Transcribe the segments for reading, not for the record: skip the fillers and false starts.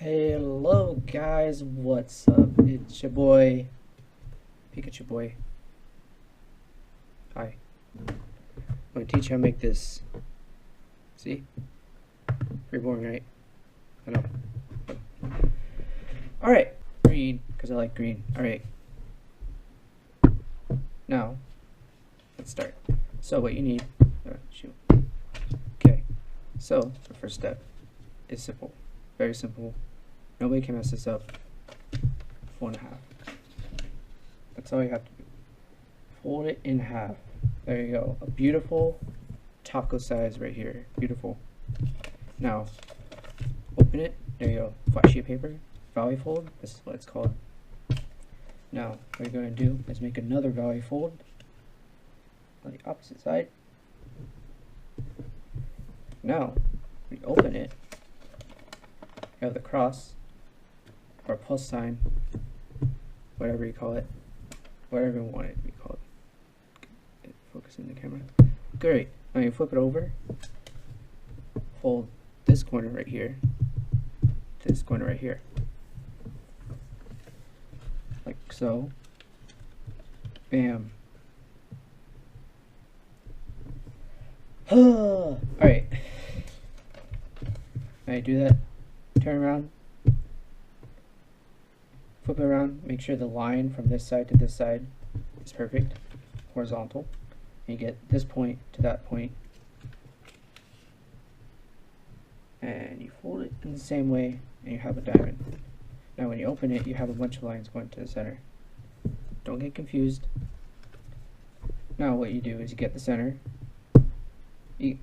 Hello guys, what's up? It's your boy, Pikachu boy. Hi. I'm gonna teach you how to make this. See? Pretty boring, right? I know. Alright, green, because I like green. Alright. Now, let's start. So what you need, shoot. Okay, so the first step is simple. Very simple. Nobody can mess this up. 4.5. That's all you have to do. Fold it in half. There you go. A beautiful taco size right here. Beautiful. Now, open it. There you go. Flat sheet of paper. Valley fold. This is what it's called. Now, what you're going to do is make another valley fold on the opposite side. Now, we open it. You have the cross or plus sign, whatever you call it, whatever you want it to be called. Focus in the camera. Great. Now you flip it over, fold this corner right here, this corner right here, like so. Bam. Alright. Now you do that. Turn around, flip it around, make sure the line from this side to this side is perfect, horizontal, and you get this point to that point, and you fold it in the same way, and you have a diamond. Now when you open it, you have a bunch of lines going to the center. Don't get confused. Now what you do is you get the center, you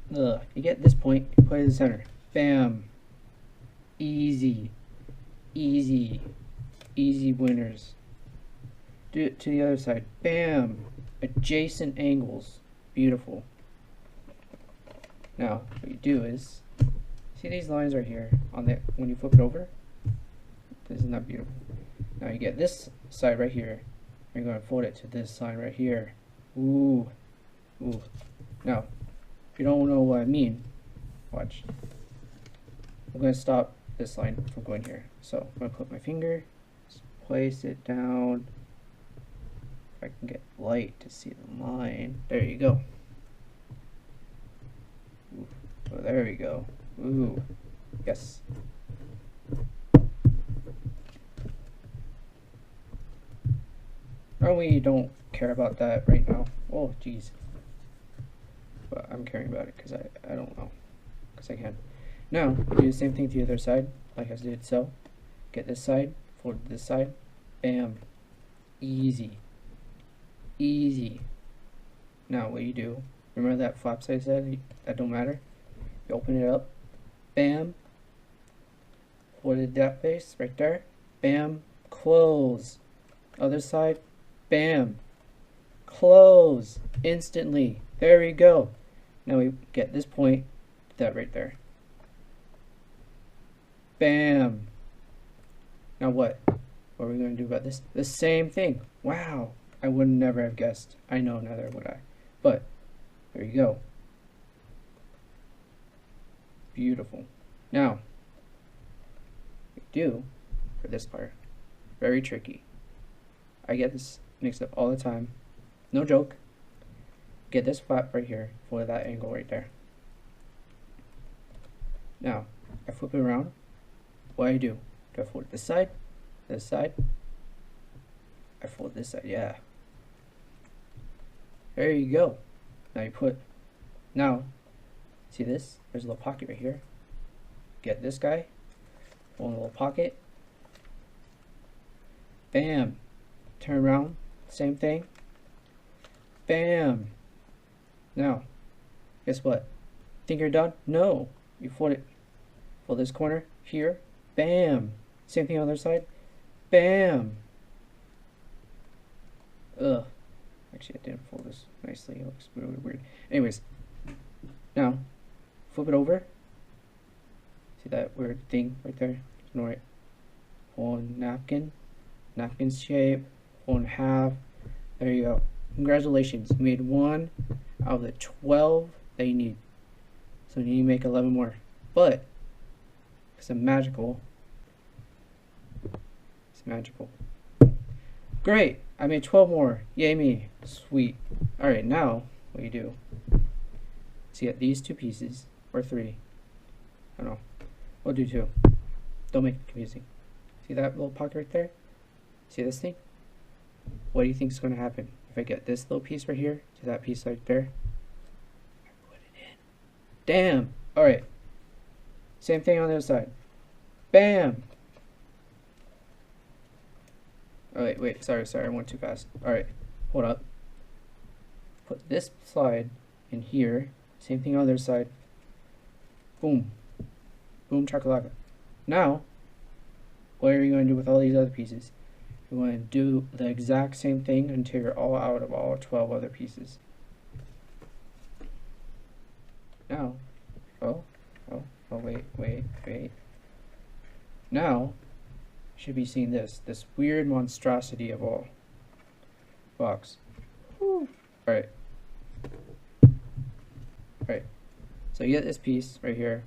get this point, you put it in the center, bam. Easy, easy, easy winners. Do it to the other side. Bam! Adjacent angles. Beautiful. Now, what you do is, see these lines right here on the when you flip it over? Isn't that beautiful? Now you get this side right here. You're going to fold it to this side right here. Ooh, ooh. Now, if you don't know what I mean, watch. I'm going to stop this line from going here. So I'm going to put my finger, just place it down. If I can get light to see the line. There you go. Ooh. Oh, there we go. Ooh. Yes. We don't care about that right now. Oh, jeez. But I'm caring about it because I don't know. Because I can. Now, do the same thing to the other side, like I did so. Get this side, fold this side, bam. Easy. Easy. Now, what you do, remember that flap side said, that don't matter? You open it up, bam. Folded that face right there, bam. Close. Other side, bam. Close. Instantly. There we go. Now we get this point, that right there. Bam. Now what? What are we going to do about this? The same thing. Wow. I would never have guessed. I know, neither would I. But there you go. Beautiful. Now, what we do for this part, very tricky. I get this mixed up all the time. No joke. Get this flap right here for that angle right there. Now, I flip it around. What do I do? Do I fold this side? This side? I fold this side, yeah. There you go. Now you put, now, see this? There's a little pocket right here. Get this guy, fold in a little pocket. Bam. Turn around, same thing. Bam. Now, guess what? Think you're done? No. You fold it, fold this corner here. Bam. Same thing on the other side. Bam. Ugh. Actually, I didn't fold this nicely. It looks really weird. Anyways, now flip it over. See that weird thing right there? Ignore it. Fold napkin. Napkin shape. Fold in half. There you go. Congratulations. You made one out of the 12 that you need. So you need to make 11 more. But because I'm magical, It's magical. Great! I made 12 more. Yay me. Sweet. Alright, now what you do is you get these 2 pieces, or 3. I don't know. We'll do 2. Don't make it confusing. See that little pocket right there? See this thing? What do you think is going to happen if I get this little piece right here to that piece right there? I put it in. Damn! Alright. Same thing on the other side. Bam! Oh, wait, sorry, I went too fast. Alright, hold up. Put this slide in here. Same thing on the other side. Boom. Boom chakalaka. Now, what are you going to do with all these other pieces? You're going to do the exact same thing until you're all out of all 12 other pieces. Now, wait. Now, you should be seeing this weird monstrosity of all box. Alright. Alright. So you get this piece right here.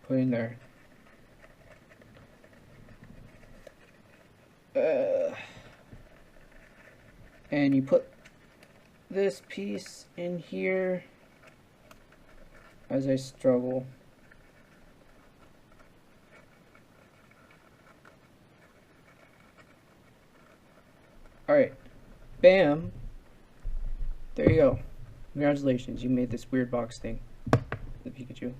Put in there. And you put this piece in here as I struggle. Alright, bam, there you go. Congratulations, you made this weird box thing, the Pikachu.